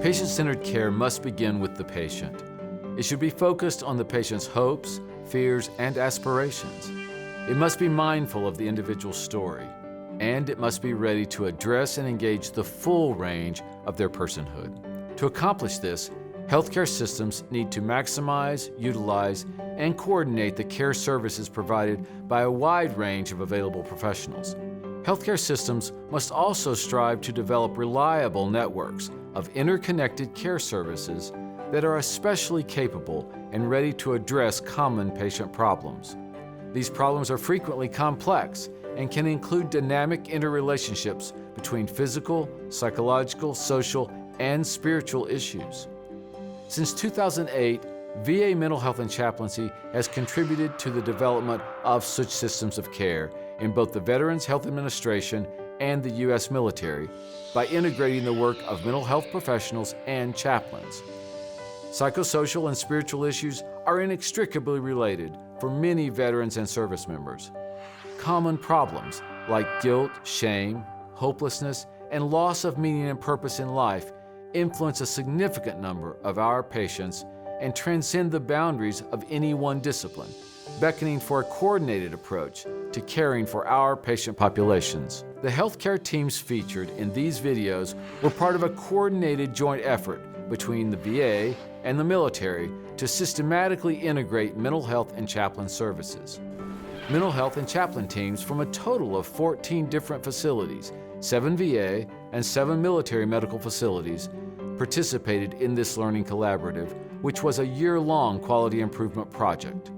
Patient-centered care must begin with the patient. It should be focused on the patient's hopes, fears, and aspirations. It must be mindful of the individual's story, and it must be ready to address and engage the full range of their personhood. To accomplish this, healthcare systems need to maximize, utilize, and coordinate the care services provided by a wide range of available professionals. Healthcare systems must also strive to develop reliable networks of interconnected care services that are especially capable and ready to address common patient problems. These problems are frequently complex and can include dynamic interrelationships between physical, psychological, social, and spiritual issues. Since 2008, VA Mental Health and Chaplaincy has contributed to the development of such systems of care in both the Veterans Health Administration and the U.S. military by integrating the work of mental health professionals and chaplains. Psychosocial and spiritual issues are inextricably related for many veterans and service members. Common problems like guilt, shame, hopelessness, and loss of meaning and purpose in life influence a significant number of our patients and transcend the boundaries of any one discipline, beckoning for a coordinated approach to caring for our patient populations. The healthcare teams featured in these videos were part of a coordinated joint effort between the VA and the military to systematically integrate mental health and chaplain services. Mental health and chaplain teams from a total of 14 different facilities, 7 VA and 7 military medical facilities, participated in this learning collaborative, which was a year-long quality improvement project.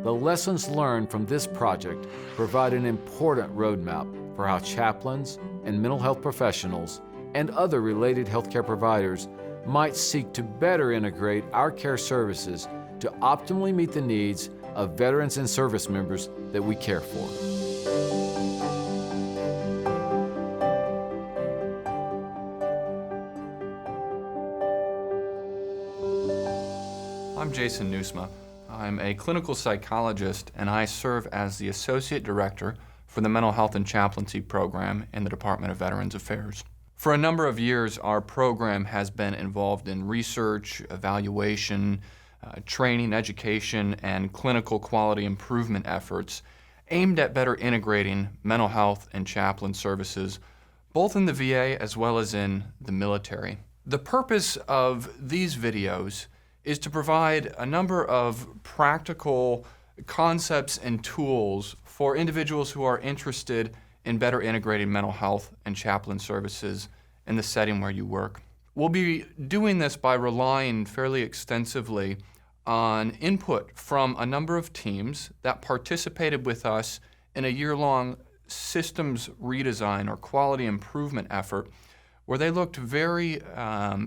The lessons learned from this project provide an important roadmap for how chaplains and mental health professionals and other related healthcare providers might seek to better integrate our care services to optimally meet the needs of veterans and service members that we care for. I'm Jason Nusma. I'm a clinical psychologist and I serve as the Associate Director for the Mental Health and Chaplaincy Program in the Department of Veterans Affairs. For a number of years, our program has been involved in research, evaluation, training, education, and clinical quality improvement efforts aimed at better integrating mental health and chaplain services, both in the VA as well as in the military. The purpose of these videos is to provide a number of practical concepts and tools for individuals who are interested in better integrating mental health and chaplain services in the setting where you work. We'll be doing this by relying fairly extensively on input from a number of teams that participated with us in a year-long systems redesign or quality improvement effort where they looked very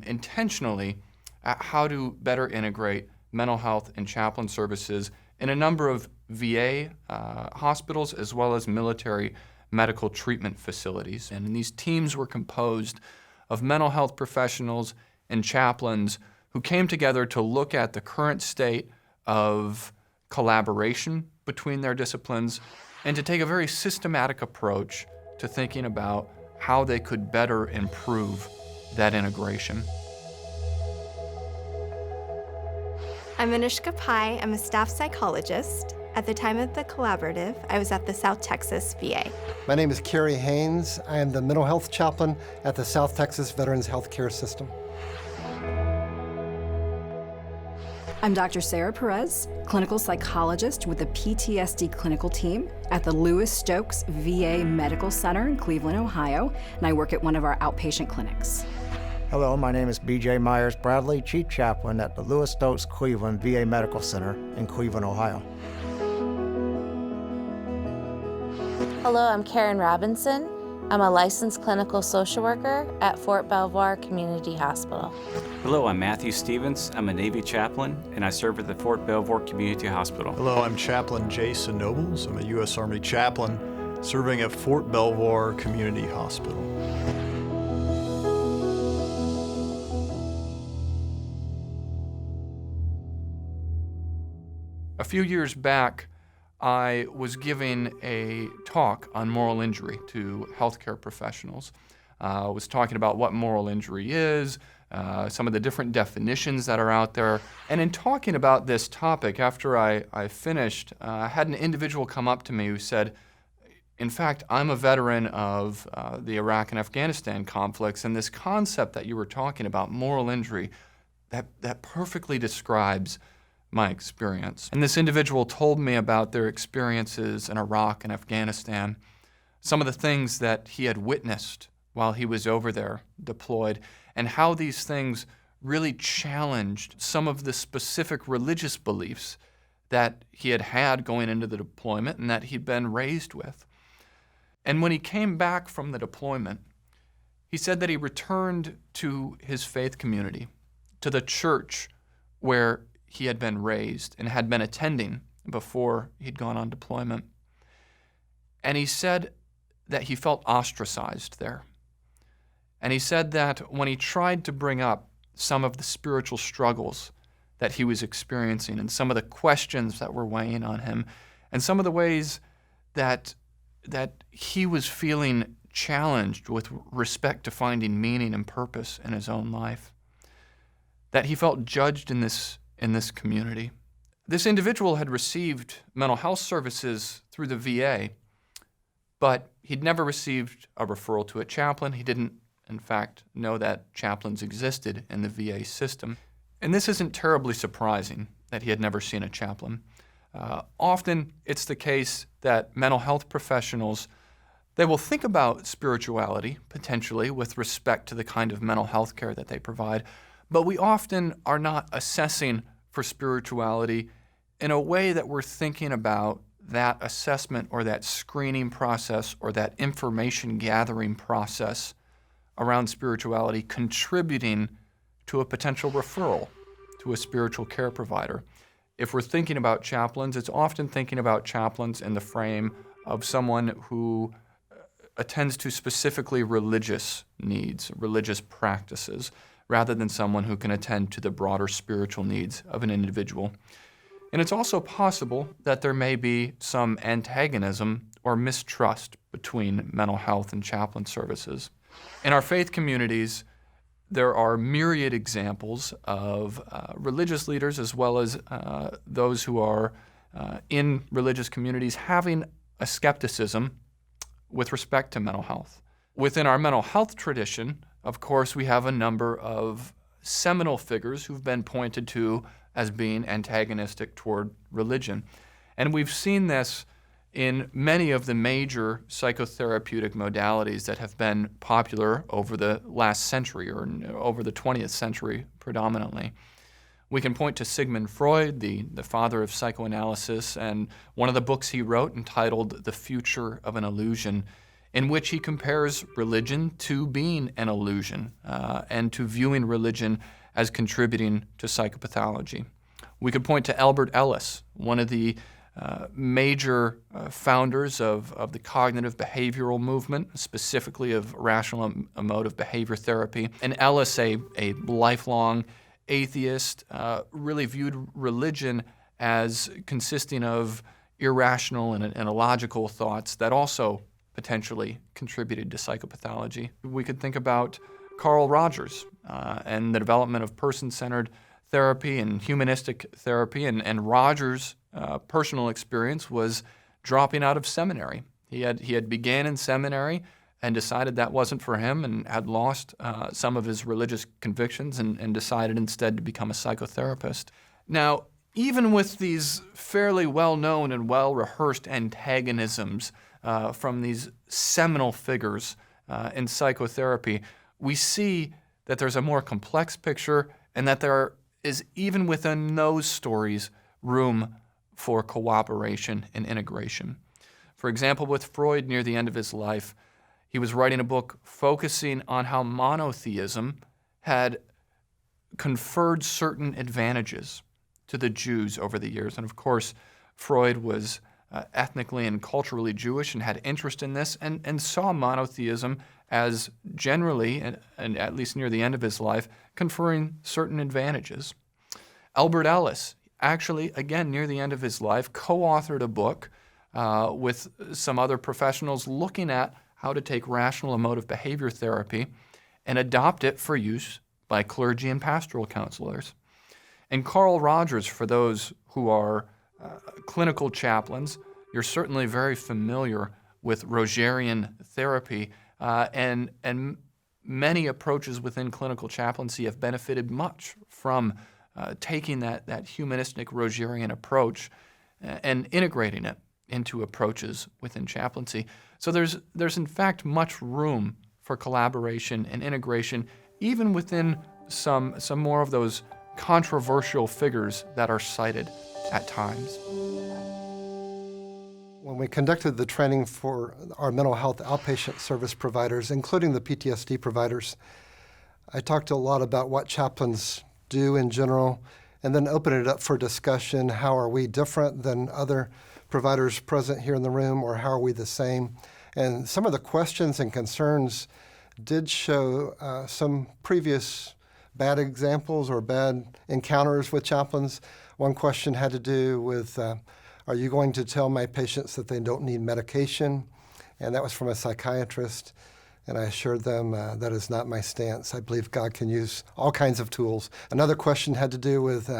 intentionally at how to better integrate mental health and chaplain services in a number of VA hospitals as well as military medical treatment facilities. And these teams were composed of mental health professionals and chaplains who came together to look at the current state of collaboration between their disciplines and to take a very systematic approach to thinking about how they could better improve that integration. I'm Anushka Pai. I'm a staff psychologist. At the time of the collaborative, I was at the South Texas VA. My name is Kerry Haynes. I am the mental health chaplain at the South Texas Veterans Healthcare System. I'm Dr. Sarah Perez, clinical psychologist with the PTSD clinical team at the Lewis Stokes VA Medical Center in Cleveland, Ohio, and I work at one of our outpatient clinics. Hello, my name is B.J. Myers Bradley, Chief Chaplain at the Lewis Stokes Cleveland VA Medical Center in Cleveland, Ohio. Hello, I'm Karen Robinson. I'm a licensed clinical social worker at Fort Belvoir Community Hospital. Hello, I'm Matthew Stevens. I'm a Navy chaplain, and I serve at the Fort Belvoir Community Hospital. Hello, I'm Chaplain Jason Nobles. I'm a U.S. Army chaplain serving at Fort Belvoir Community Hospital. A few years back, I was giving a talk on moral injury to healthcare professionals. was talking about what moral injury is, some of the different definitions that are out there. And in talking about this topic, after I finished, I had an individual come up to me who said, in fact, I'm a veteran of the Iraq and Afghanistan conflicts, and this concept that you were talking about, moral injury, that perfectly describes my experience. And this individual told me about their experiences in Iraq and Afghanistan, some of the things that he had witnessed while he was over there deployed, and how these things really challenged some of the specific religious beliefs that he had going into the deployment and that he'd been raised with. And when he came back from the deployment, he said that he returned to his faith community, to the church where he had been raised and had been attending before he'd gone on deployment. And he said that he felt ostracized there. And he said that when he tried to bring up some of the spiritual struggles that he was experiencing and some of the questions that were weighing on him and some of the ways that he was feeling challenged with respect to finding meaning and purpose in his own life, that he felt judged in this community. This individual had received mental health services through the VA, but he'd never received a referral to a chaplain. He didn't, in fact, know that chaplains existed in the VA system. And this isn't terribly surprising that he had never seen a chaplain. Often it's the case that mental health professionals, they will think about spirituality, potentially, with respect to the kind of mental health care that they provide, but we often are not assessing for spirituality in a way that we're thinking about that assessment or that screening process or that information gathering process around spirituality contributing to a potential referral to a spiritual care provider. If we're thinking about chaplains, it's often thinking about chaplains in the frame of someone who attends to specifically religious needs, religious practices, rather than someone who can attend to the broader spiritual needs of an individual. And it's also possible that there may be some antagonism or mistrust between mental health and chaplain services. In our faith communities, there are myriad examples of religious leaders as well as those who are in religious communities having a skepticism with respect to mental health. Within our mental health tradition, of course, we have a number of seminal figures who've been pointed to as being antagonistic toward religion. And we've seen this in many of the major psychotherapeutic modalities that have been popular over the last century or over the 20th century predominantly. We can point to Sigmund Freud, the father of psychoanalysis, and one of the books he wrote entitled The Future of an Illusion, in which he compares religion to being an illusion and to viewing religion as contributing to psychopathology. We could point to Albert Ellis, one of the major founders of the cognitive behavioral movement, specifically of rational emotive behavior therapy. And Ellis, a lifelong atheist, really viewed religion as consisting of irrational and illogical thoughts that also potentially contributed to psychopathology. We could think about Carl Rogers and the development of person-centered therapy and humanistic therapy, and Rogers' personal experience was dropping out of seminary. He had began in seminary and decided that wasn't for him and had lost some of his religious convictions and decided instead to become a psychotherapist. Now, even with these fairly well-known and well-rehearsed antagonisms from these seminal figures in psychotherapy, we see that there's a more complex picture and that there is, even within those stories, room for cooperation and integration. For example, with Freud near the end of his life, he was writing a book focusing on how monotheism had conferred certain advantages to the Jews over the years. And of course, Freud was ethnically and culturally Jewish and had interest in this and saw monotheism as generally, and at least near the end of his life, conferring certain advantages. Albert Ellis, actually, again, near the end of his life, co-authored a book with some other professionals looking at how to take rational emotive behavior therapy and adopt it for use by clergy and pastoral counselors. And Carl Rogers, for those who are clinical chaplains, you're certainly very familiar with Rogerian therapy, and many approaches within clinical chaplaincy have benefited much from taking that humanistic Rogerian approach and integrating it into approaches within chaplaincy. So there's in fact much room for collaboration and integration, even within some more of those controversial figures that are cited at times. When we conducted the training for our mental health outpatient service providers, including the PTSD providers, I talked a lot about what chaplains do in general, and then open it up for discussion. How are we different than other providers present here in the room, or how are we the same? And some of the questions and concerns did show some previous bad examples or bad encounters with chaplains. One question had to do with, are you going to tell my patients that they don't need medication? And that was from a psychiatrist. And I assured them that is not my stance. I believe God can use all kinds of tools. Another question had to do with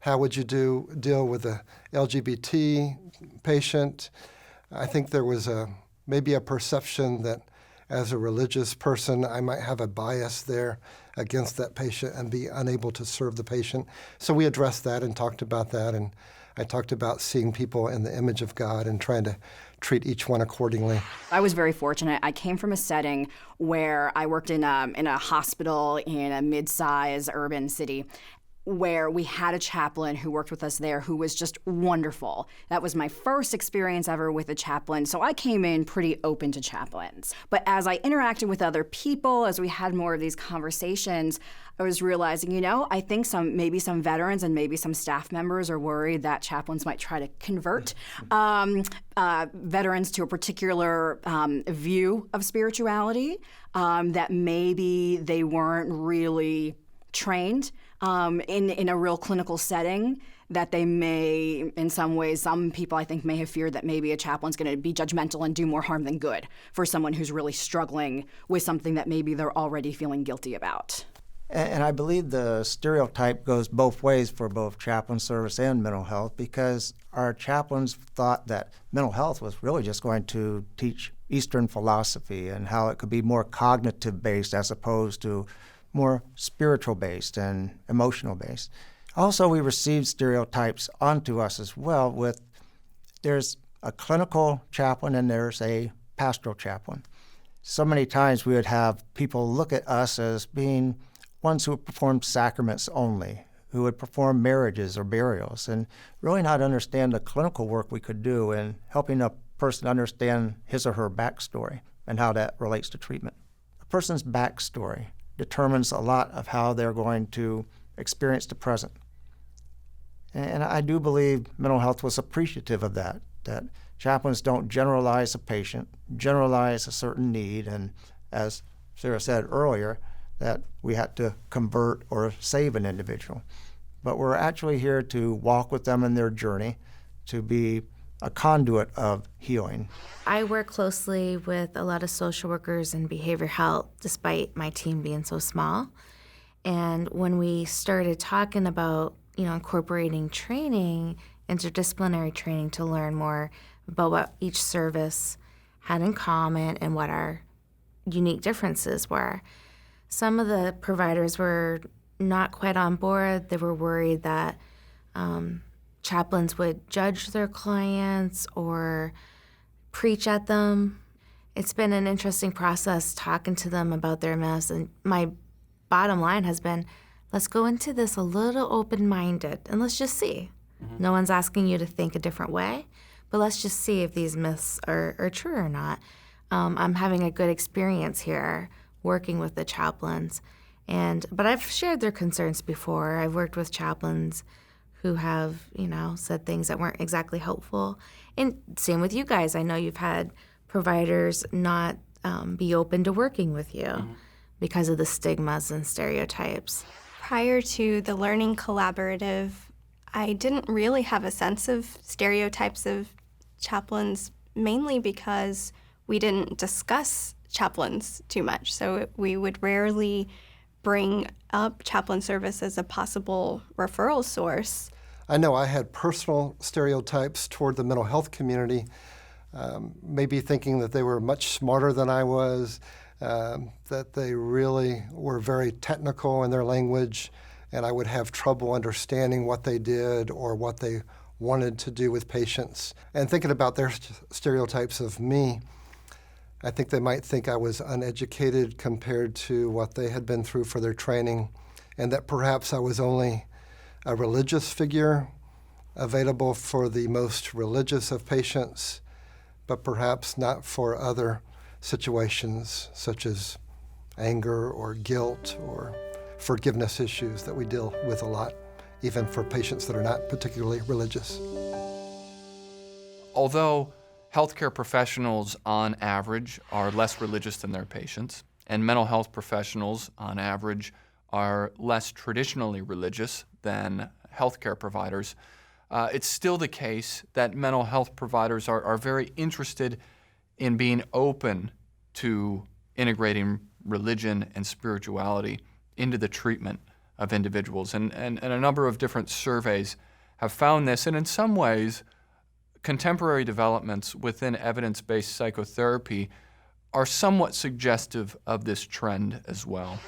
how would you deal with a LGBT patient? I think there was maybe a perception that as a religious person, I might have a bias there against that patient and be unable to serve the patient. So we addressed that and talked about that. And I talked about seeing people in the image of God and trying to treat each one accordingly. I was very fortunate. I came from a setting where I worked in a hospital in a mid-sized urban city, where we had a chaplain who worked with us there who was just wonderful. That was my first experience ever with a chaplain, so I came in pretty open to chaplains. But as I interacted with other people, as we had more of these conversations, I was realizing, I think maybe some veterans and maybe some staff members are worried that chaplains might try to convert veterans to a particular view of spirituality, that maybe they weren't really trained in a real clinical setting, that they may, in some ways, some people I think may have feared that maybe a chaplain's going to be judgmental and do more harm than good for someone who's really struggling with something that maybe they're already feeling guilty about. And I believe the stereotype goes both ways for both chaplain service and mental health, because our chaplains thought that mental health was really just going to teach Eastern philosophy and how it could be more cognitive-based as opposed to more spiritual-based and emotional-based. Also, we received stereotypes onto us as well with, there's a clinical chaplain and there's a pastoral chaplain. So many times we would have people look at us as being ones who would perform sacraments only, who would perform marriages or burials, and really not understand the clinical work we could do in helping a person understand his or her backstory and how that relates to treatment. A person's backstory determines a lot of how they're going to experience the present. And I do believe mental health was appreciative of that chaplains don't generalize a patient, generalize a certain need, and as Sarah said earlier, that we had to convert or save an individual. But we're actually here to walk with them in their journey, to be a conduit of healing. I work closely with a lot of social workers and behavioral health, despite my team being so small. And when we started talking about, incorporating training, interdisciplinary training, to learn more about what each service had in common and what our unique differences were, some of the providers were not quite on board. They were worried that chaplains would judge their clients or preach at them. It's been an interesting process talking to them about their myths, and my bottom line has been, let's go into this a little open-minded and let's just see. Mm-hmm. No one's asking you to think a different way, but let's just see if these myths are true or not. I'm having a good experience here working with the chaplains, but I've shared their concerns before. I've worked with chaplains who have, said things that weren't exactly helpful. And same with you guys. I know you've had providers not be open to working with you because of the stigmas and stereotypes. Prior to the Learning Collaborative, I didn't really have a sense of stereotypes of chaplains, mainly because we didn't discuss chaplains too much. So we would rarely bring up chaplain service as a possible referral source. I know I had personal stereotypes toward the mental health community, maybe thinking that they were much smarter than I was, that they really were very technical in their language, and I would have trouble understanding what they did or what they wanted to do with patients. And thinking about their stereotypes of me, I think they might think I was uneducated compared to what they had been through for their training, and that perhaps I was only a religious figure available for the most religious of patients, but perhaps not for other situations such as anger or guilt or forgiveness issues that we deal with a lot, even for patients that are not particularly religious. Although healthcare professionals on average are less religious than their patients, and mental health professionals on average are less traditionally religious than healthcare providers, it's still the case that mental health providers are very interested in being open to integrating religion and spirituality into the treatment of individuals. And a number of different surveys have found this, and in some ways, contemporary developments within evidence-based psychotherapy are somewhat suggestive of this trend as well.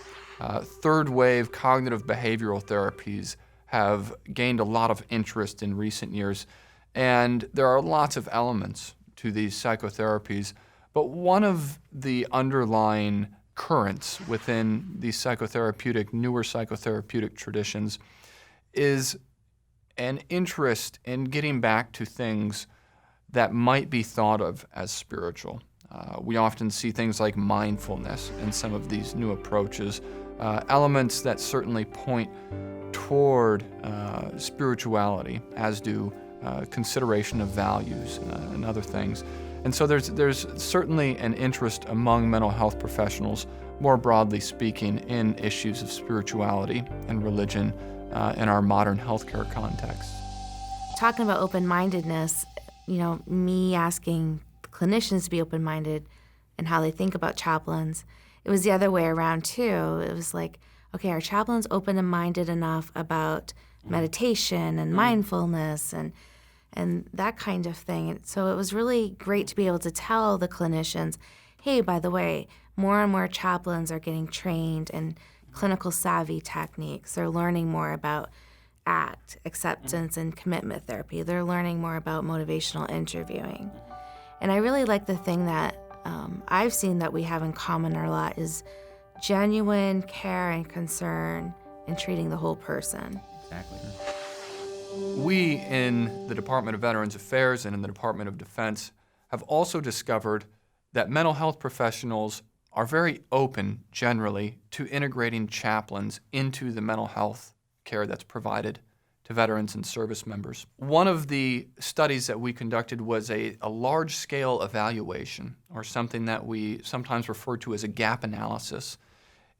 Third-wave cognitive behavioral therapies have gained a lot of interest in recent years, and there are lots of elements to these psychotherapies, but one of the underlying currents within these newer psychotherapeutic traditions is an interest in getting back to things that might be thought of as spiritual. We often see things like mindfulness in some of these new approaches, elements that certainly point toward spirituality, as do consideration of values and other things. And so there's certainly an interest among mental health professionals, more broadly speaking, in issues of spirituality and religion in our modern healthcare context. Talking about open-mindedness, me asking clinicians to be open-minded and how they think about chaplains, it was the other way around too. It was like, okay, are chaplains open-minded enough about meditation and mindfulness and that kind of thing? So it was really great to be able to tell the clinicians, hey, by the way, more and more chaplains are getting trained in clinical savvy techniques. They're learning more about ACT, acceptance and commitment therapy. They're learning more about motivational interviewing. And I really like the thing that I've seen that we have in common a lot is genuine care and concern in treating the whole person. Exactly. We in the Department of Veterans Affairs and in the Department of Defense have also discovered that mental health professionals are very open, generally, to integrating chaplains into the mental health care that's provided to veterans and service members. One of the studies that we conducted was a large-scale evaluation, or something that we sometimes refer to as a gap analysis,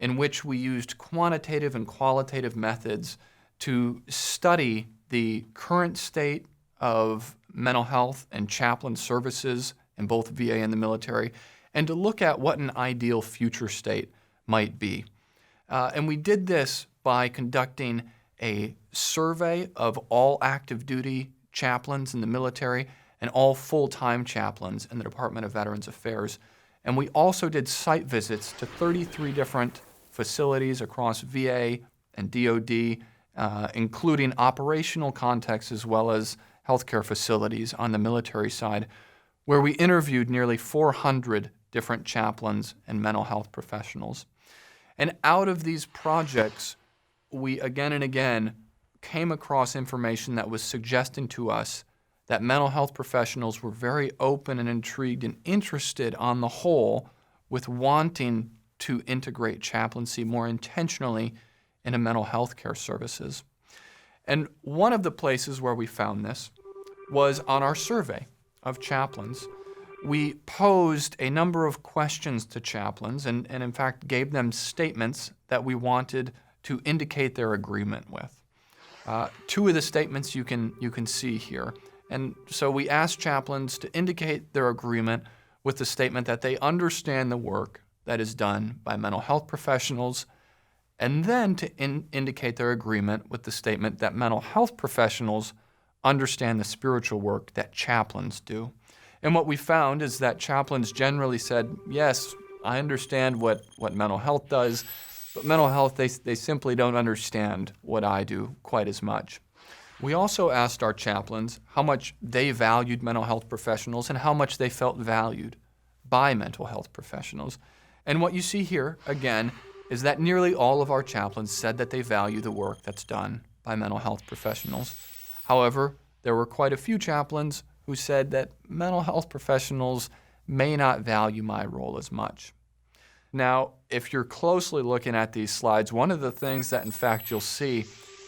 in which we used quantitative and qualitative methods to study the current state of mental health and chaplain services in both VA and the military, and to look at what an ideal future state might be. And we did this by conducting a survey of all active duty chaplains in the military and all full-time chaplains in the Department of Veterans Affairs. And we also did site visits to 33 different facilities across VA and DoD, including operational contexts as well as healthcare facilities on the military side, where we interviewed nearly 400 different chaplains and mental health professionals. And out of these projects, we again and again came across information that was suggesting to us that mental health professionals were very open and intrigued and interested on the whole with wanting to integrate chaplaincy more intentionally into mental health care services. And one of the places where we found this was on our survey of chaplains. We posed a number of questions to chaplains and in fact gave them statements that we wanted to indicate their agreement with. Two of the statements you can see here. And so we asked chaplains to indicate their agreement with the statement that they understand the work that is done by mental health professionals, and then to indicate their agreement with the statement that mental health professionals understand the spiritual work that chaplains do. And what we found is that chaplains generally said, yes, I understand what mental health does, but mental health, they simply don't understand what I do quite as much. We also asked our chaplains how much they valued mental health professionals and how much they felt valued by mental health professionals. And what you see here, again, is that nearly all of our chaplains said that they value the work that's done by mental health professionals. However, there were quite a few chaplains who said that mental health professionals may not value my role as much. Now, if you're closely looking at these slides, one of the things that in fact you'll see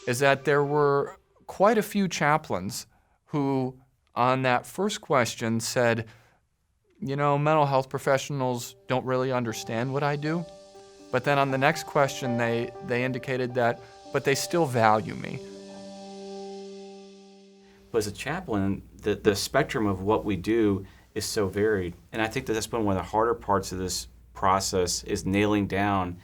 is that there were quite a few chaplains who, on that first question, said, you know, mental health professionals don't really understand what I do. But then on the next question, they indicated that, but they still value me. But as a chaplain, the spectrum of what we do is so varied. And I think that that's been one of the harder parts of this process is nailing down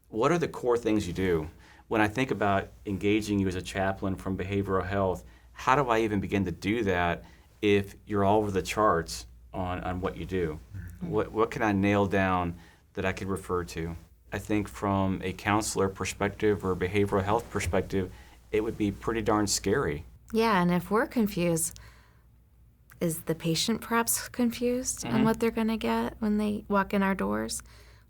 what are the core things you do. When I think about engaging you as a chaplain from behavioral health, how do I even begin to do that if you're all over the charts on what you do? What can I nail down that I could refer to? I think from a counselor perspective or a behavioral health perspective, it would be pretty darn scary. Yeah, and if we're confused, is the patient perhaps confused on what they're going to get when they walk in our doors?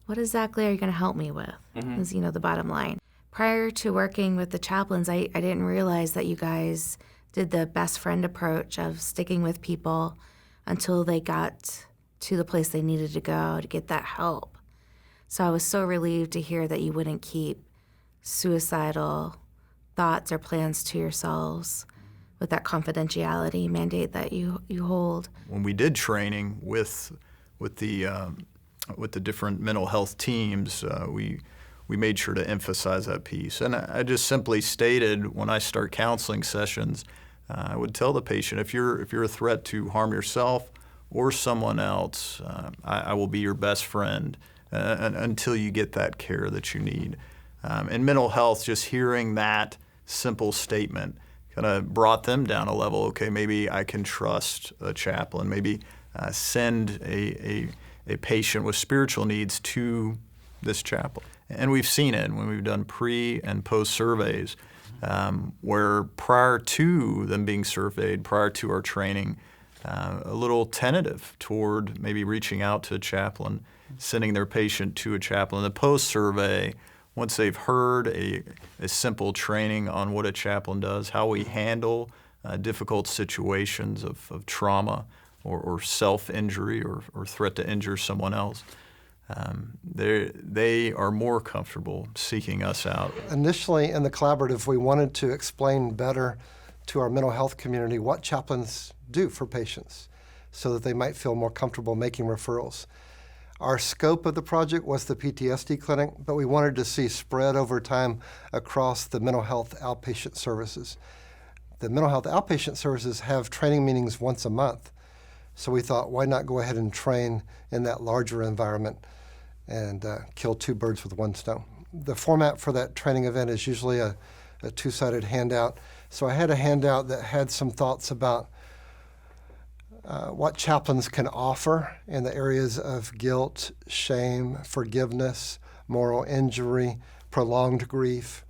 What exactly are you going to help me with? Is, the bottom line. Prior to working with the chaplains, I didn't realize that you guys did the best friend approach of sticking with people until they got to the place they needed to go to get that help. So I was so relieved to hear that you wouldn't keep suicidal thoughts or plans to yourselves with that confidentiality mandate that you hold. When we did training with the different mental health teams, we made sure to emphasize that piece. And I just simply stated when I start counseling sessions, I would tell the patient, if you're a threat to harm yourself or someone else, I will be your best friend until you get that care that you need. In mental health, just hearing that simple statement kind of brought them down a level. Okay, maybe I can trust a chaplain. Maybe send a patient with spiritual needs to this chaplain. And we've seen it when we've done pre and post surveys, where prior to them being surveyed, prior to our training, a little tentative toward maybe reaching out to a chaplain, sending their patient to a chaplain. The post survey, once they've heard a simple training on what a chaplain does, how we handle difficult situations of trauma or self-injury or threat to injure someone else, they are more comfortable seeking us out. Initially in the collaborative, we wanted to explain better to our mental health community what chaplains do for patients so that they might feel more comfortable making referrals. Our scope of the project was the PTSD clinic, but we wanted to see spread over time across the mental health outpatient services. The mental health outpatient services have training meetings once a month, so we thought, why not go ahead and train in that larger environment and kill two birds with one stone. The format for that training event is usually a two-sided handout. So I had a handout that had some thoughts about what chaplains can offer in the areas of guilt, shame, forgiveness, moral injury, prolonged grief.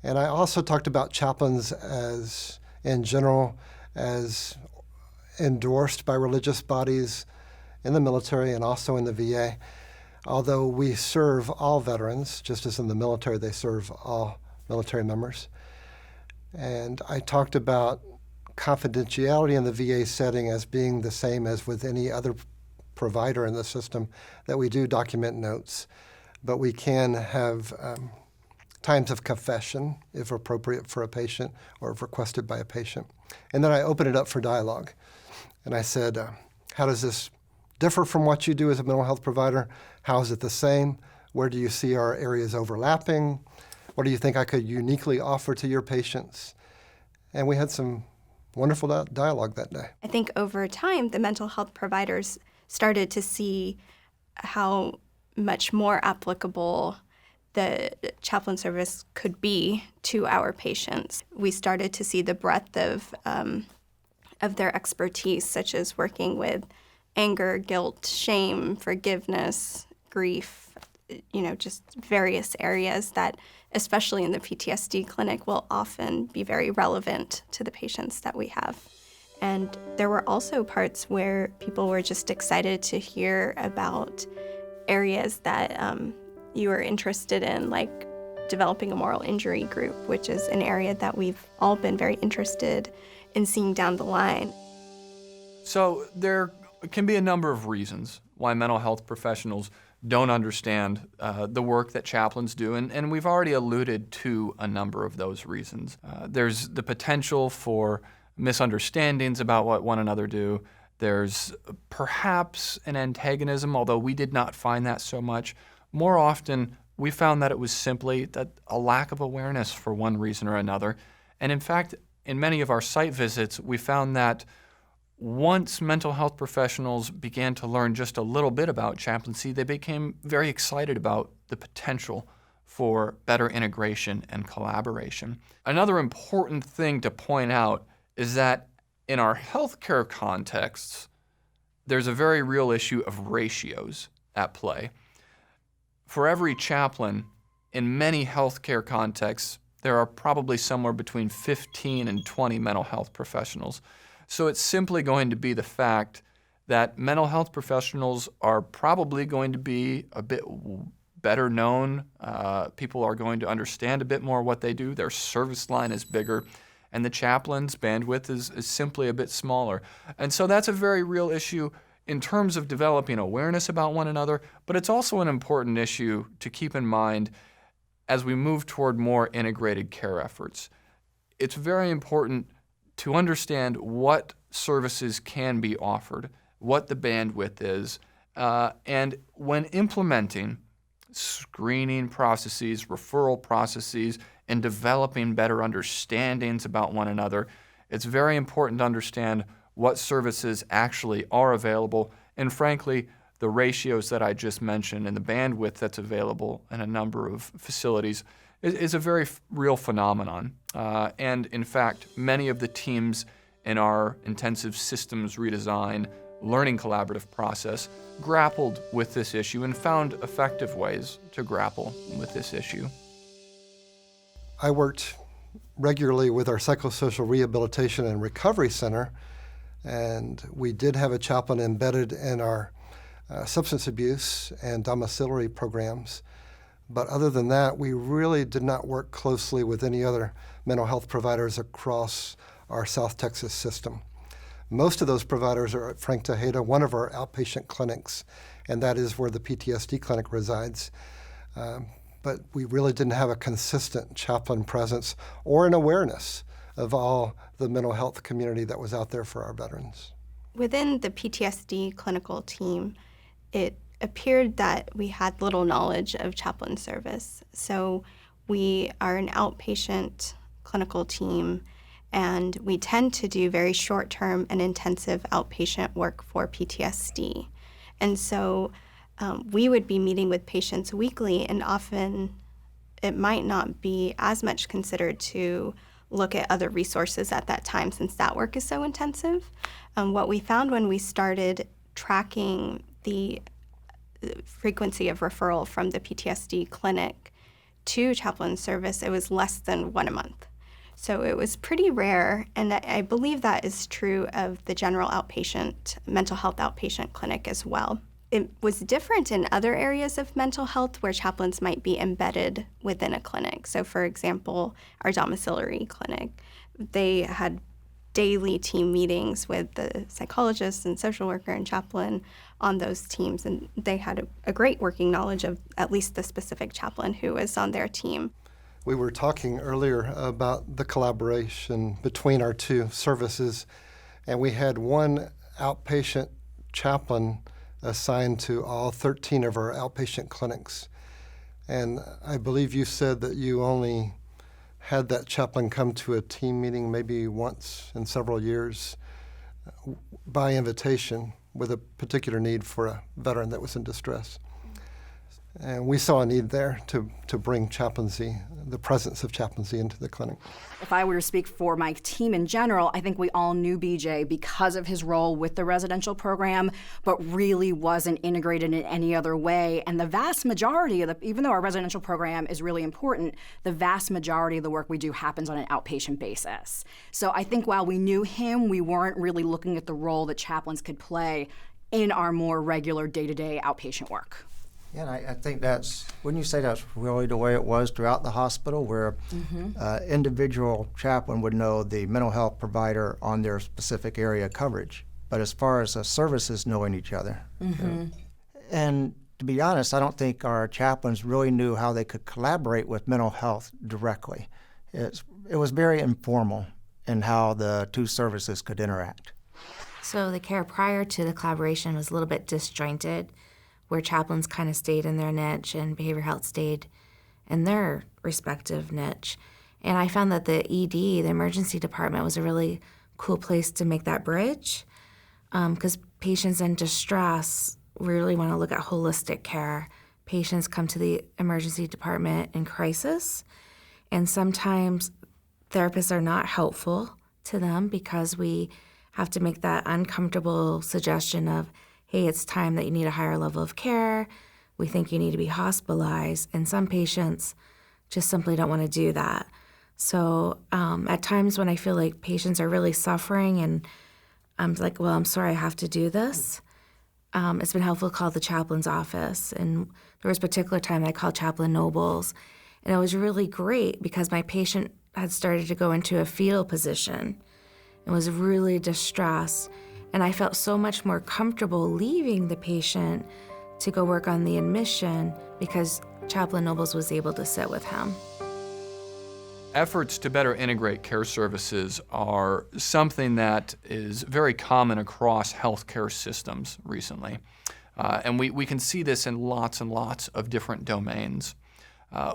And I also talked about chaplains as, in general, as endorsed by religious bodies in the military and also in the VA. Although we serve all veterans, just as in the military they serve all military members. And I talked about confidentiality in the VA setting as being the same as with any other provider in the system, that we do document notes, but we can have times of confession if appropriate for a patient or if requested by a patient. And then I open it up for dialogue. And I said, how does this differ from what you do as a mental health provider? How is it the same? Where do you see our areas overlapping? What do you think I could uniquely offer to your patients? And we had some wonderful dialogue that day. I think over time, the mental health providers started to see how much more applicable the chaplain service could be to our patients. We started to see the breadth of their expertise, such as working with anger, guilt, shame, forgiveness, grief, just various areas that, especially in the PTSD clinic, will often be very relevant to the patients that we have. And there were also parts where people were just excited to hear about areas that you were interested in, like developing a moral injury group, which is an area that we've all been very interested in seeing down the line. So there can be a number of reasons why mental health professionals don't understand the work that chaplains do, and we've already alluded to a number of those reasons. There's the potential for misunderstandings about what one another do. There's perhaps an antagonism, although we did not find that so much. More often, we found that it was simply a lack of awareness for one reason or another. And in fact, in many of our site visits, we found that once mental health professionals began to learn just a little bit about chaplaincy, they became very excited about the potential for better integration and collaboration. Another important thing to point out is that in our healthcare contexts, there's a very real issue of ratios at play. For every chaplain, in many healthcare contexts, there are probably somewhere between 15 and 20 mental health professionals. So it's simply going to be the fact that mental health professionals are probably going to be a bit better known. People are going to understand a bit more what they do. Their service line is bigger, and the chaplain's bandwidth is simply a bit smaller. And so that's a very real issue in terms of developing awareness about one another, but it's also an important issue to keep in mind as we move toward more integrated care efforts. It's very important to understand what services can be offered, what the bandwidth is, and when implementing screening processes, referral processes, and developing better understandings about one another, it's very important to understand what services actually are available, and frankly, the ratios that I just mentioned and the bandwidth that's available in a number of facilities is a very real phenomenon. And in fact, many of the teams in our intensive systems redesign learning collaborative process grappled with this issue and found effective ways to grapple with this issue. I worked regularly with our psychosocial rehabilitation and recovery center, and we did have a chaplain embedded in our substance abuse and domiciliary programs. But other than that, we really did not work closely with any other mental health providers across our South Texas system. Most of those providers are at Frank Tejeda, one of our outpatient clinics, and that is where the PTSD clinic resides. But we really didn't have a consistent chaplain presence or an awareness of all the mental health community that was out there for our veterans. Within the PTSD clinical team, it appeared that we had little knowledge of chaplain service. So we are an outpatient clinical team, and we tend to do very short-term and intensive outpatient work for PTSD. And so we would be meeting with patients weekly, and often it might not be as much considered to look at other resources at that time since that work is so intensive. What we found when we started tracking the frequency of referral from the PTSD clinic to chaplain service, it was less than one a month. So it was pretty rare, and I believe that is true of the general outpatient, mental health outpatient clinic as well. It was different in other areas of mental health where chaplains might be embedded within a clinic. So for example, our domiciliary clinic, they had daily team meetings with the psychologist and social worker and chaplain on those teams, and they had a great working knowledge of at least the specific chaplain who was on their team. We were talking earlier about the collaboration between our two services, and we had one outpatient chaplain assigned to all 13 of our outpatient clinics. And I believe you said that you only had that chaplain come to a team meeting maybe once in several years by invitation. with a particular need for a veteran that was in distress. And we saw a need there to bring chaplaincy, the presence of chaplaincy into the clinic. If I were to speak for my team in general, I think we all knew BJ because of his role with the residential program, but really wasn't integrated in any other way. And the vast majority of even though our residential program is really important, the vast majority of the work we do happens on an outpatient basis. So I think while we knew him, we weren't really looking at the role that chaplains could play in our more regular day-to-day outpatient work. Yeah, and I think wouldn't you say that's really the way it was throughout the hospital, where individual chaplain would know the mental health provider on their specific area coverage, but as far as the services knowing each other. And to be honest, I don't think our chaplains really knew how they could collaborate with mental health directly. It was very informal in how the two services could interact. So the care prior to the collaboration was a little bit disjointed, where chaplains kind of stayed in their niche and behavioral health stayed in their respective niche. And I found that the ED, the emergency department, was a really cool place to make that bridge, because patients in distress really want to look at holistic care. Patients come to the emergency department in crisis, and sometimes therapists are not helpful to them because we have to make that uncomfortable suggestion of, hey, it's time that you need a higher level of care. We think you need to be hospitalized. And some patients just simply don't want to do that. So at times when I feel like patients are really suffering and I'm like, well, I'm sorry, I have to do this, it's been helpful to call the chaplain's office. And there was a particular time I called Chaplain Nobles. And it was really great because my patient had started to go into a fetal position and was really distressed. And I felt so much more comfortable leaving the patient to go work on the admission because Chaplain Nobles was able to sit with him. Efforts to better integrate care services are something that is very common across healthcare systems recently. And we can see this in lots and lots of different domains.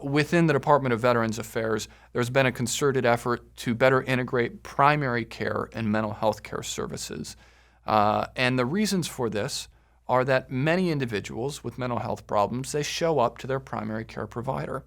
Within the Department of Veterans Affairs, there's been a concerted effort to better integrate primary care and mental health care services. And the reasons for this are that many individuals with mental health problems, they show up to their primary care provider,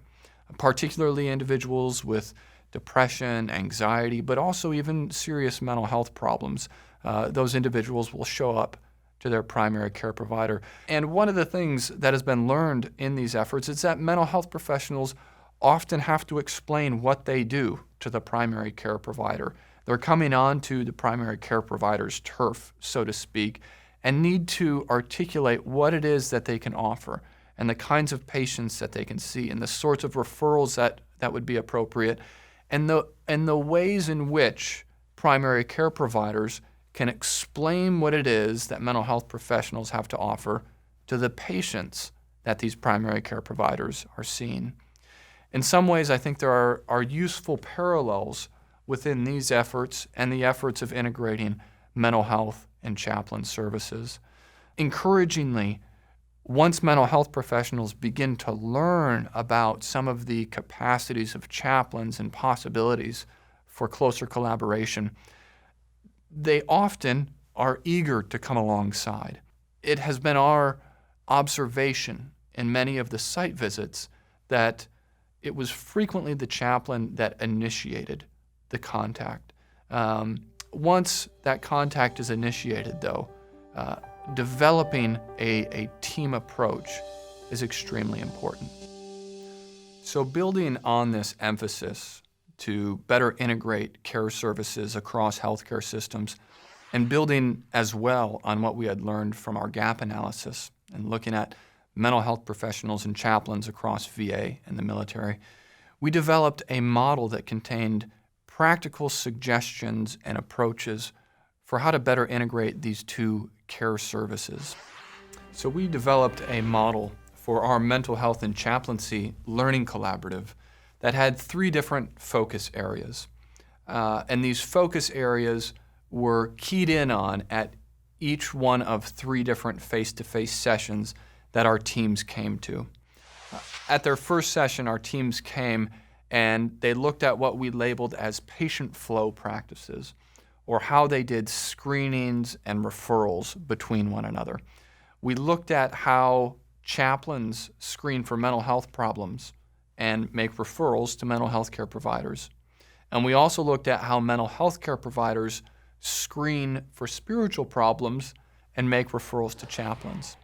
particularly individuals with depression, anxiety, but also even serious mental health problems. Those individuals will show up to their primary care provider. And one of the things that has been learned in these efforts is that mental health professionals often have to explain what they do to the primary care provider. They're coming on to the primary care provider's turf, so to speak, and need to articulate what it is that they can offer and the kinds of patients that they can see and the sorts of referrals that would be appropriate and the ways in which primary care providers can explain what it is that mental health professionals have to offer to the patients that these primary care providers are seeing. In some ways, I think there are useful parallels within these efforts and the efforts of integrating mental health and chaplain services. Encouragingly, once mental health professionals begin to learn about some of the capacities of chaplains and possibilities for closer collaboration, they often are eager to come alongside. It has been our observation in many of the site visits that it was frequently the chaplain that initiated the contact. Once that contact is initiated, though, developing a team approach is extremely important. So building on this emphasis to better integrate care services across healthcare systems and building as well on what we had learned from our gap analysis and looking at mental health professionals and chaplains across VA and the military, we developed a model that contained practical suggestions and approaches for how to better integrate these two care services. So we developed a model for our mental health and chaplaincy learning collaborative that had 3 different focus areas. And these focus areas were keyed in on at each one of 3 different face-to-face sessions that our teams came to. At their first session, our teams came and they looked at what we labeled as patient flow practices, or how they did screenings and referrals between one another. We looked at how chaplains screen for mental health problems and make referrals to mental health care providers. And we also looked at how mental health care providers screen for spiritual problems and make referrals to chaplains.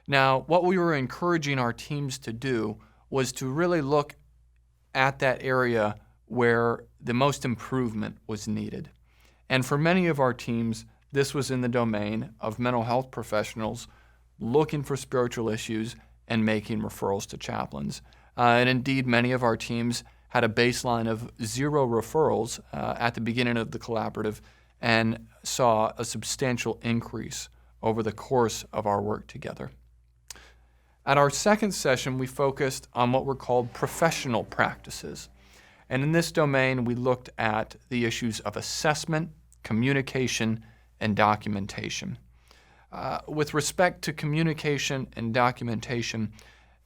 Now, what we were encouraging our teams to do was to really look at that area where the most improvement was needed. And for many of our teams, this was in the domain of mental health professionals looking for spiritual issues and making referrals to chaplains. And indeed, many of our teams had a baseline of 0 referrals at the beginning of the collaborative and saw a substantial increase over the course of our work together. At our second session, we focused on what were called professional practices. And in this domain, we looked at the issues of assessment, communication, and documentation. With respect to communication and documentation,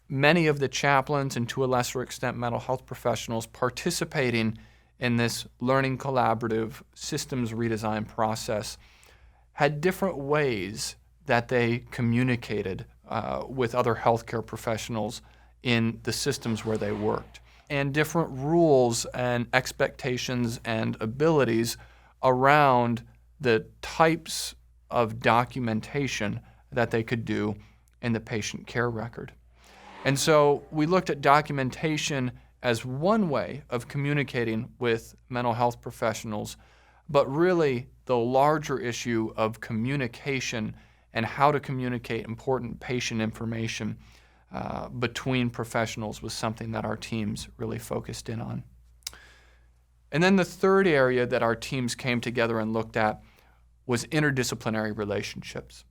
many of the chaplains and to a lesser extent mental health professionals participating in this learning collaborative systems redesign process had different ways that they communicated with other healthcare professionals in the systems where they worked, and different rules and expectations and abilities around the types of documentation that they could do in the patient care record. And so we looked at documentation as one way of communicating with mental health professionals, but really the larger issue of communication and how to communicate important patient information between professionals was something that our teams really focused in on. And then the third area that our teams came together and looked at was interdisciplinary relationships.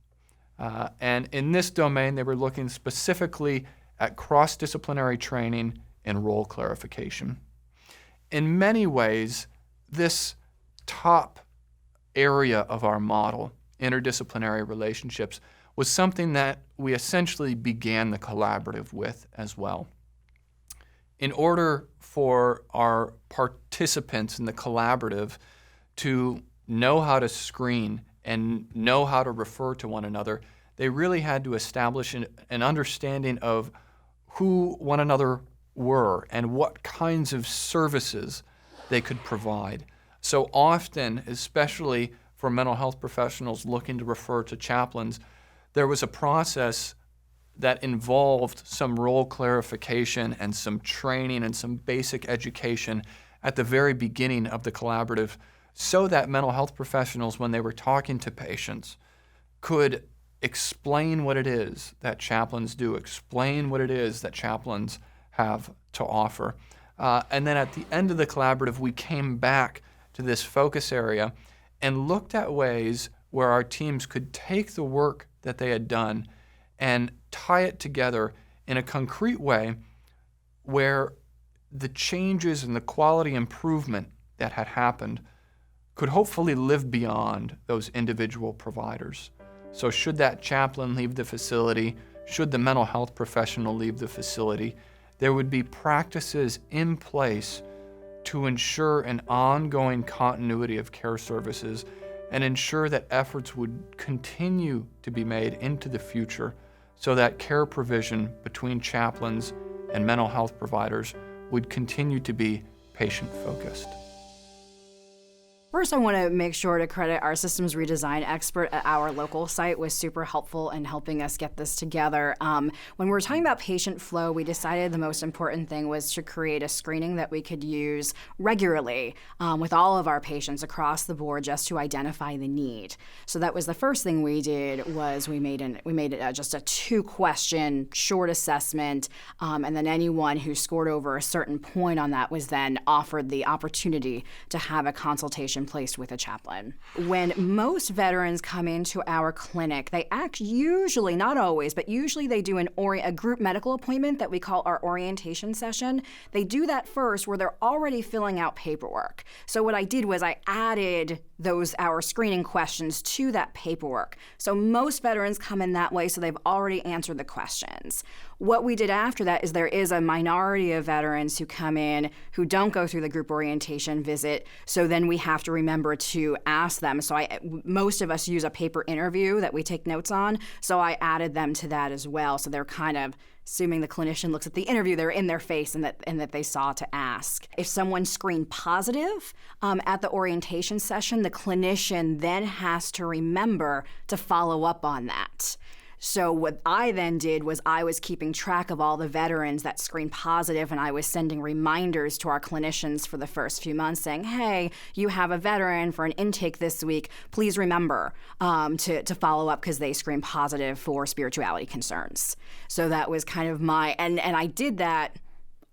And in this domain, they were looking specifically at cross-disciplinary training and role clarification. In many ways, this top area of our model, interdisciplinary relationships, was something that we essentially began the collaborative with as well. In order for our participants in the collaborative to know how to screen and know how to refer to one another, they really had to establish an understanding of who one another were and what kinds of services they could provide. So often, especially for mental health professionals looking to refer to chaplains, there was a process that involved some role clarification and some training and some basic education at the very beginning of the collaborative, so that mental health professionals, when they were talking to patients, could explain what it is that chaplains do, explain what it is that chaplains have to offer. And then at the end of the collaborative, we came back to this focus area and looked at ways where our teams could take the work that they had done and tie it together in a concrete way where the changes and the quality improvement that had happened could hopefully live beyond those individual providers. So should that chaplain leave the facility, should the mental health professional leave the facility, there would be practices in place to ensure an ongoing continuity of care services and ensure that efforts would continue to be made into the future so that care provision between chaplains and mental health providers would continue to be patient-focused. First, I want to make sure to credit our systems redesign expert at our local site was super helpful in helping us get this together. When we were talking about patient flow, we decided the most important thing was to create a screening that we could use regularly with all of our patients across the board just to identify the need. So that was the first thing we did was we made it just a 2-question short assessment, and then anyone who scored over a certain point on that was then offered the opportunity to have a consultation placed with a chaplain. When most veterans come into our clinic, they usually, not always, but usually they do a group medical appointment that we call our orientation session. They do that first where they're already filling out paperwork. So what I did was I added our screening questions to that paperwork. So most veterans come in that way, so they've already answered the questions. What we did after that is there is a minority of veterans who come in who don't go through the group orientation visit, so then we have to remember to ask them. So most of us use a paper interview that we take notes on, so I added them to that as well. So they're kind of assuming the clinician looks at the interview, they're in their face and that they saw to ask. If someone screened positive at the orientation session, the clinician then has to remember to follow up on that. So what I then did was I was keeping track of all the veterans that screened positive, and I was sending reminders to our clinicians for the first few months saying, hey, you have a veteran for an intake this week. Please remember to follow up because they screened positive for spirituality concerns. So that was kind of and I did that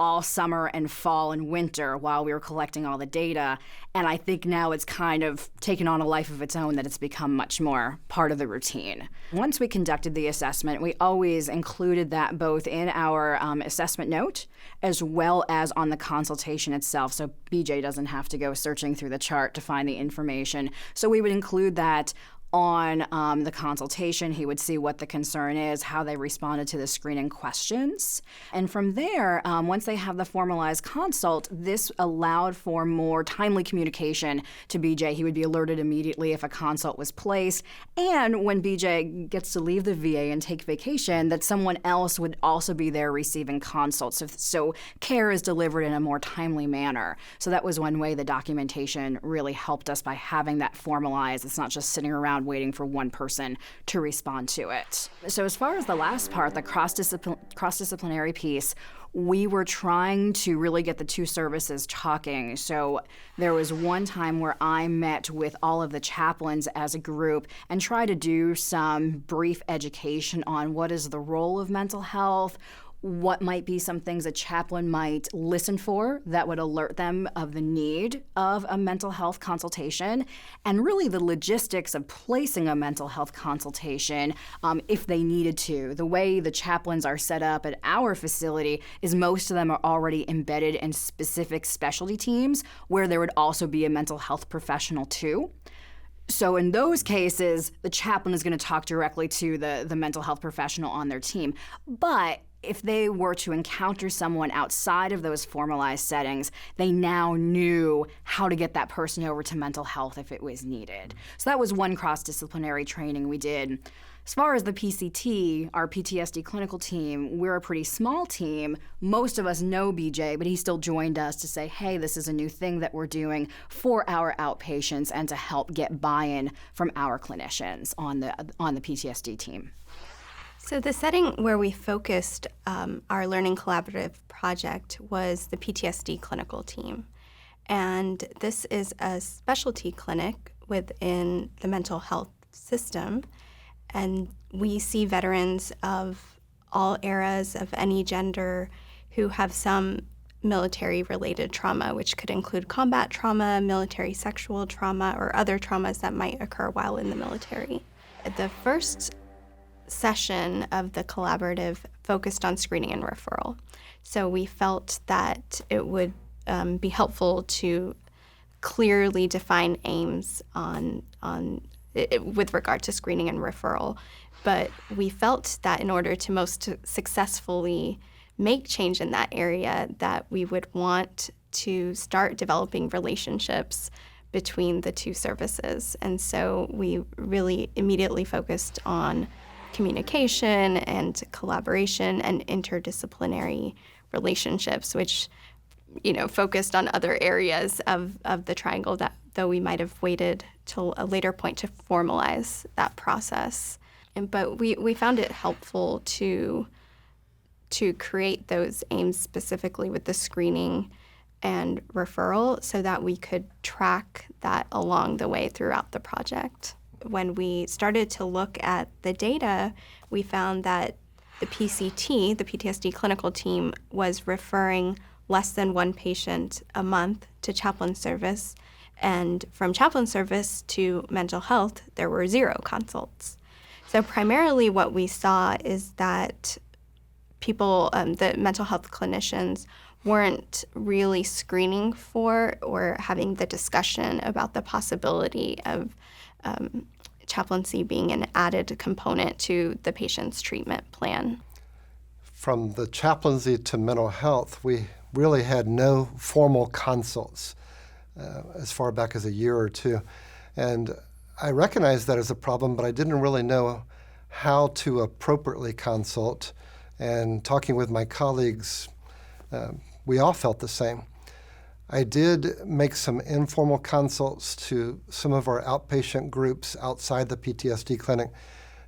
all summer and fall and winter while we were collecting all the data. And I think now it's kind of taken on a life of its own, that it's become much more part of the routine. Once we conducted the assessment, we always included that both in our assessment note as well as on the consultation itself. So BJ doesn't have to go searching through the chart to find the information. So we would include that on the consultation. He would see what the concern is, how they responded to the screening questions. And from there, once they have the formalized consult, this allowed for more timely communication to BJ. He would be alerted immediately if a consult was placed. And when BJ gets to leave the VA and take vacation, that someone else would also be there receiving consults. So care is delivered in a more timely manner. So that was one way the documentation really helped us, by having that formalized. It's not just sitting around waiting for one person to respond to it. So as far as the last part, the cross-disciplinary piece, we were trying to really get the two services talking. So there was one time where I met with all of the chaplains as a group and tried to do some brief education on what is the role of mental health, what might be some things a chaplain might listen for that would alert them of the need of a mental health consultation, and really the logistics of placing a mental health consultation if they needed to. The way the chaplains are set up at our facility is most of them are already embedded in specific specialty teams where there would also be a mental health professional too. So in those cases, the chaplain is going to talk directly to the mental health professional on their team. But if they were to encounter someone outside of those formalized settings, they now knew how to get that person over to mental health if it was needed. So that was one cross-disciplinary training we did. As far as the PCT, our PTSD clinical team, we're a pretty small team. Most of us know BJ, but he still joined us to say, hey, this is a new thing that we're doing for our outpatients and to help get buy-in from our clinicians on the PTSD team. So the setting where we focused our Learning Collaborative project was the PTSD clinical team. And this is a specialty clinic within the mental health system. And we see veterans of all eras, of any gender, who have some military-related trauma, which could include combat trauma, military sexual trauma, or other traumas that might occur while in the military. The first session of the collaborative focused on screening and referral. So we felt that it would be helpful to clearly define aims with regard to screening and referral. But we felt that in order to most successfully make change in that area, that we would want to start developing relationships between the two services. And so we really immediately focused on communication and collaboration and interdisciplinary relationships, which, focused on other areas of the triangle, that though we might have waited till a later point to formalize that process. But we found it helpful to create those aims specifically with the screening and referral so that we could track that along the way throughout the project. When we started to look at the data, we found that the PCT, the PTSD clinical team, was referring less than one patient a month to chaplain service. And from chaplain service to mental health, there were 0 consults. So primarily what we saw is that people, the mental health clinicians, weren't really screening for or having the discussion about the possibility of chaplaincy being an added component to the patient's treatment plan. From the chaplaincy to mental health, we really had no formal consults as far back as a year or two. And I recognized that as a problem, but I didn't really know how to appropriately consult. And talking with my colleagues, we all felt the same. I did make some informal consults to some of our outpatient groups outside the PTSD clinic,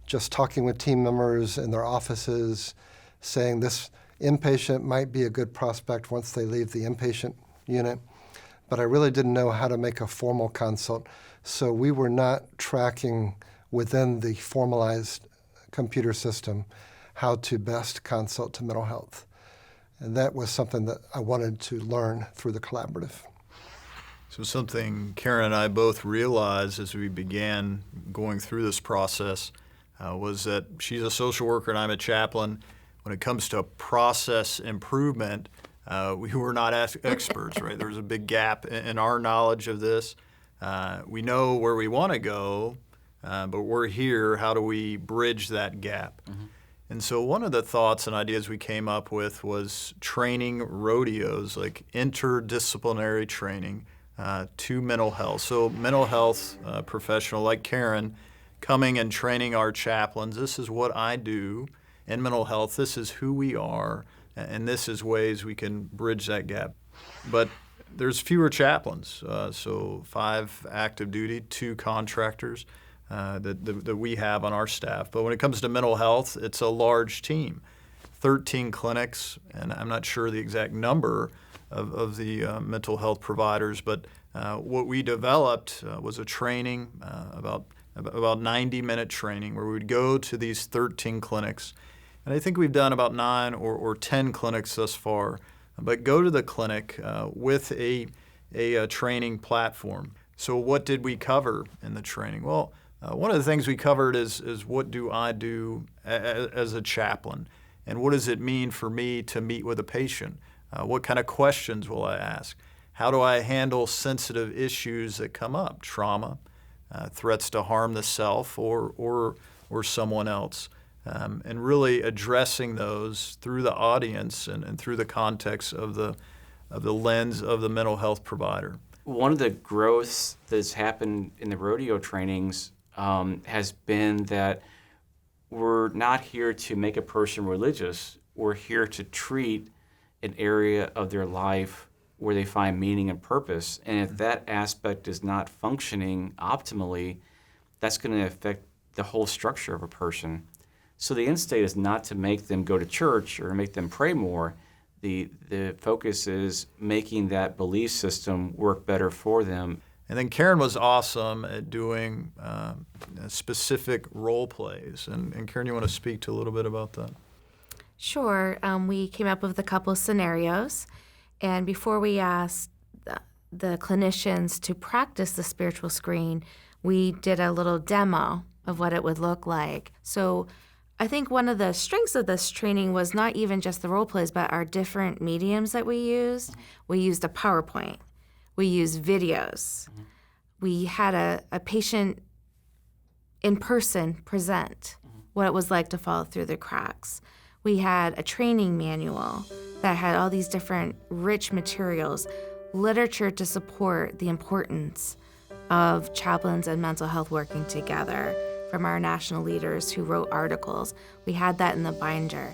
just talking with team members in their offices, saying this inpatient might be a good prospect once they leave the inpatient unit. But I really didn't know how to make a formal consult. So we were not tracking within the formalized computer system how to best consult to mental health. And that was something that I wanted to learn through the collaborative. So something Karen and I both realized as we began going through this process was that she's a social worker and I'm a chaplain. When it comes to process improvement, we were not experts, right? There was a big gap in our knowledge of this. We know where we want to go, but we're here. How do we bridge that gap? Mm-hmm. And so one of the thoughts and ideas we came up with was training rodeos, like interdisciplinary training to mental health. So mental health professional like Karen coming and training our chaplains. This is what I do in mental health. This is who we are, and this is ways we can bridge that gap. But there's fewer chaplains, so 5 active duty, 2 contractors. That we have on our staff. But when it comes to mental health, it's a large team, 13 clinics, and I'm not sure the exact number of the mental health providers, but what we developed was a training, about 90-minute training, where we would go to these 13 clinics. And I think we've done about 9 or 10 clinics thus far, but go to the clinic with a training platform. So what did we cover in the training? Well, one of the things we covered is what do I do as a chaplain, and what does it mean for me to meet with a patient? What kind of questions will I ask? How do I handle sensitive issues that come up? Trauma, threats to harm the self or someone else, and really addressing those through the audience and through the context of the lens of the mental health provider. One of the growths that's happened in the rodeo trainings has been that we're not here to make a person religious. We're here to treat an area of their life where they find meaning and purpose. And if that aspect is not functioning optimally, that's going to affect the whole structure of a person. So the end state is not to make them go to church or make them pray more. The focus is making that belief system work better for them. And then Karen was awesome at doing specific role plays. And Karen, you want to speak to a little bit about that? Sure. We came up with a couple of scenarios. And before we asked the clinicians to practice the spiritual screen, we did a little demo of what it would look like. So I think one of the strengths of this training was not even just the role plays, but our different mediums that we used. We used a PowerPoint. We used videos. Mm-hmm. We had a patient in person present what it was like to fall through the cracks. We had a training manual that had all these different rich materials, literature to support the importance of chaplains and mental health working together from our national leaders who wrote articles. We had that in the binder.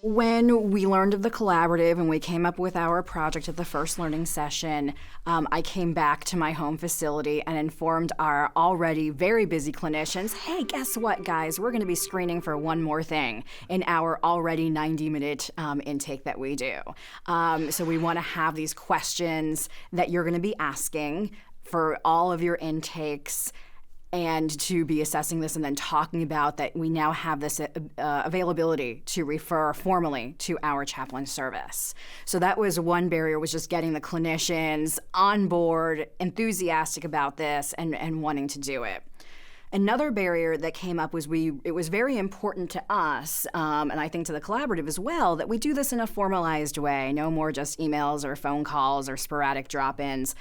When we learned of the collaborative and we came up with our project at the first learning session, I came back to my home facility and informed our already very busy clinicians, hey, guess what, guys? We're going to be screening for one more thing in our already 90-minute intake that we do. So we want to have these questions that you're going to be asking for all of your intakes, and to be assessing this and then talking about that we now have this availability to refer formally to our chaplain service. So that was one barrier, was just getting the clinicians on board, enthusiastic about this and wanting to do it. Another barrier that came up was it was very important to us, and I think to the collaborative as well, that we do this in a formalized way, no more just emails or phone calls or sporadic drop-ins,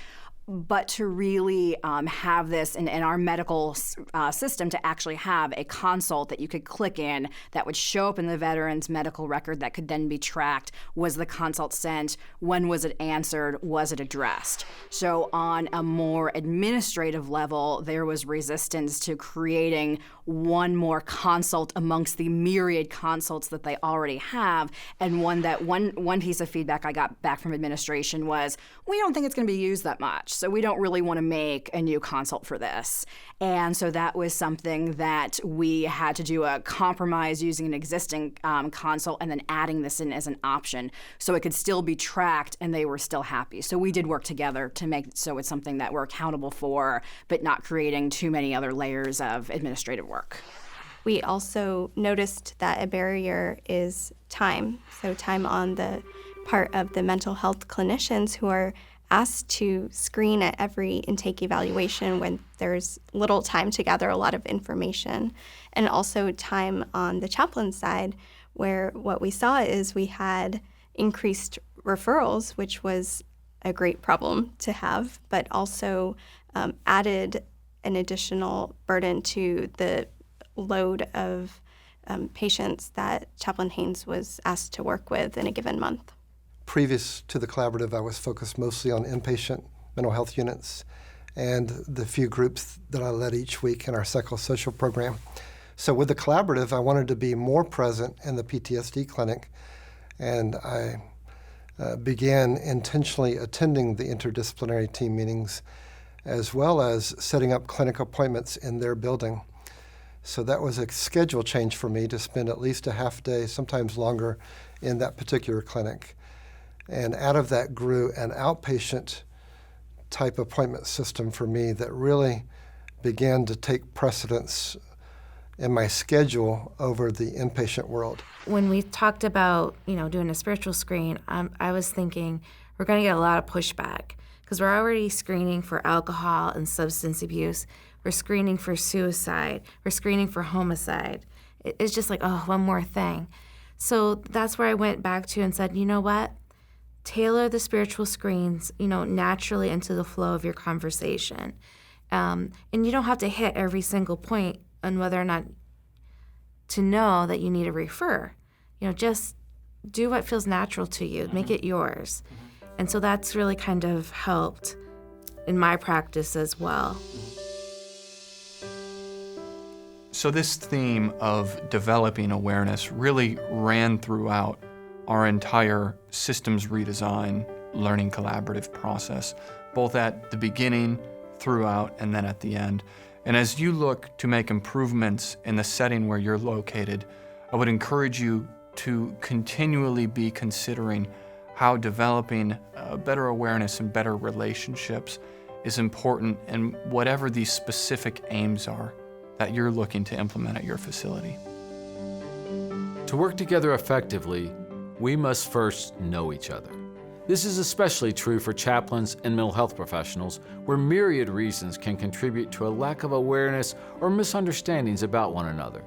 but to really have this in our medical system, to actually have a consult that you could click in that would show up in the veteran's medical record that could then be tracked. Was the consult sent? When was it answered? Was it addressed? So on a more administrative level, there was resistance to creating one more consult amongst the myriad consults that they already have. And one piece of feedback I got back from administration was, we don't think it's going to be used that much, so we don't really want to make a new consult for this. And so that was something that we had to do a compromise using an existing consult and then adding this in as an option so it could still be tracked and they were still happy. So we did work together to make it so it's something that we're accountable for, but not creating too many other layers of administrative work. We also noticed that a barrier is time. So time on the part of the mental health clinicians who are asked to screen at every intake evaluation when there's little time to gather a lot of information. And also time on the chaplain side, where what we saw is we had increased referrals, which was a great problem to have, but also added an additional burden to the load of patients that Chaplain Haynes was asked to work with in a given month. Previous to the collaborative, I was focused mostly on inpatient mental health units and the few groups that I led each week in our psychosocial program. So with the collaborative, I wanted to be more present in the PTSD clinic, and I began intentionally attending the interdisciplinary team meetings as well as setting up clinic appointments in their building. So that was a schedule change for me to spend at least a half day, sometimes longer, in that particular clinic. And out of that grew an outpatient type appointment system for me that really began to take precedence in my schedule over the inpatient world. When we talked about, doing a spiritual screen, I was thinking we're going to get a lot of pushback because we're already screening for alcohol and substance abuse. We're screening for suicide. We're screening for homicide. It's just like, one more thing. So that's where I went back to and said, you know what? Tailor the spiritual screens, naturally into the flow of your conversation. And you don't have to hit every single point on whether or not to know that you need to refer. Just do what feels natural to you. Make it yours. And so that's really kind of helped in my practice as well. So this theme of developing awareness really ran throughout our entire systems redesign learning collaborative process, both at the beginning, throughout, and then at the end. And as you look to make improvements in the setting where you're located, I would encourage you to continually be considering how developing better awareness and better relationships is important in whatever these specific aims are that you're looking to implement at your facility. To work together effectively, we must first know each other. This is especially true for chaplains and mental health professionals, where myriad reasons can contribute to a lack of awareness or misunderstandings about one another.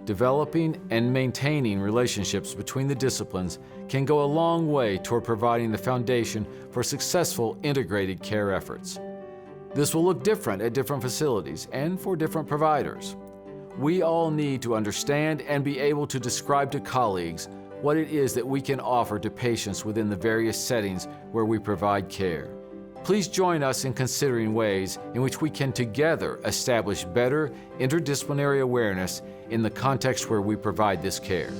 Developing and maintaining relationships between the disciplines can go a long way toward providing the foundation for successful integrated care efforts. This will look different at different facilities and for different providers. We all need to understand and be able to describe to colleagues what it is that we can offer to patients within the various settings where we provide care. Please join us in considering ways in which we can together establish better interdisciplinary awareness in the context where we provide this care.